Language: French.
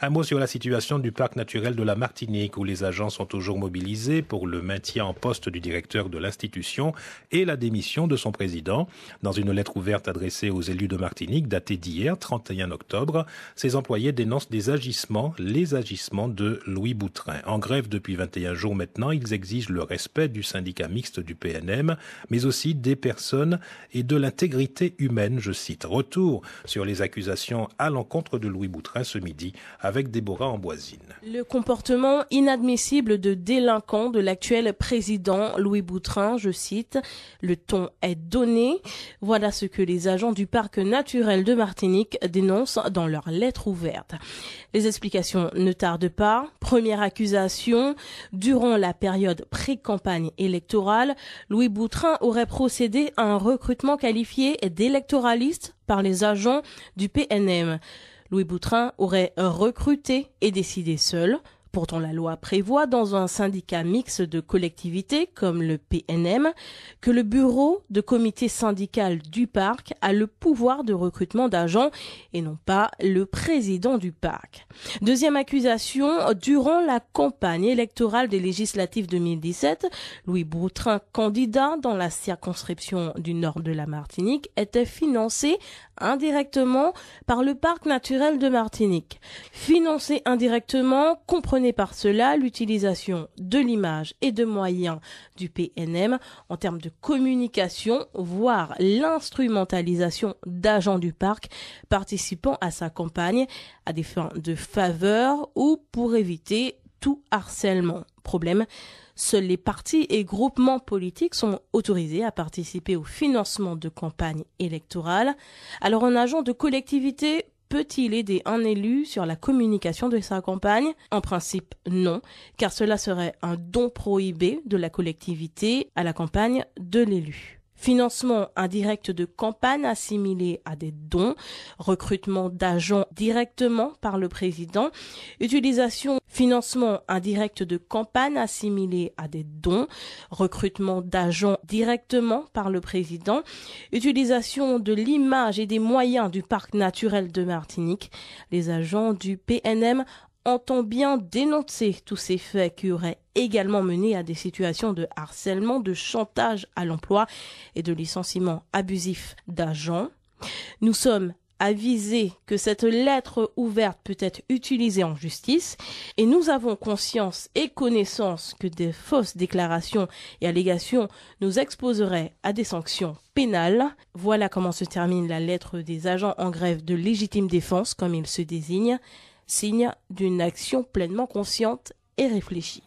Un mot sur la situation du parc naturel de la Martinique, où les agents sont toujours mobilisés pour le maintien en poste du directeur de l'institution et la démission de son président. Dans une lettre ouverte adressée aux élus de Martinique, datée d'hier, 31 octobre, ces employés dénoncent les agissements de Louis Boutrin. En grève depuis 21 jours maintenant, ils exigent le respect du syndicat mixte du PNM, mais aussi des personnes et de l'intégrité humaine, je cite. Retour sur les accusations à l'encontre de Louis Boutrin ce midi avec Déborah Amboisine. Le comportement inadmissible de délinquant de l'actuel président Louis Boutrin, je cite, le ton est donné. Voilà ce que les agents du parc naturel de Martinique dénoncent dans leur lettre ouverte. Les explications ne tardent pas. Première accusation, durant la période pré-campagne électorale, Louis Boutrin aurait procédé à un recrutement qualifié d'électoraliste par les agents du PNM. Louis Boutrin aurait recruté et décidé seul. Pourtant, la loi prévoit dans un syndicat mixte de collectivités comme le PNM que le bureau de comité syndical du parc a le pouvoir de recrutement d'agents et non pas le président du parc. Deuxième accusation, durant la campagne électorale des législatives 2017, Louis Boutrin, candidat dans la circonscription du nord de la Martinique, était financé indirectement par le parc naturel de Martinique. Financé indirectement, comprenez par cela l'utilisation de l'image et de moyens du PNM en termes de communication, voire l'instrumentalisation d'agents du parc participant à sa campagne à des fins de faveur ou pour éviter tout harcèlement. Problème, seuls les partis et groupements politiques sont autorisés à participer au financement de campagnes électorales. Alors un agent de collectivité peut-il aider un élu sur la communication de sa campagne? En principe, non, car cela serait un don prohibé de la collectivité à la campagne de l'élu. Financement indirect de campagne assimilé à des dons, recrutement d'agents directement par le président, financement indirect de campagne assimilé à des dons, recrutement d'agents directement par le président, utilisation de l'image et des moyens du parc naturel de Martinique. Les agents du PNM entend bien dénoncer tous ces faits qui auraient également mené à des situations de harcèlement, de chantage à l'emploi et de licenciement abusif d'agents. Nous sommes avisés que cette lettre ouverte peut être utilisée en justice et nous avons conscience et connaissance que des fausses déclarations et allégations nous exposeraient à des sanctions pénales. Voilà comment se termine la lettre des agents en grève de légitime défense, comme ils se désignent. Signe d'une action pleinement consciente et réfléchie.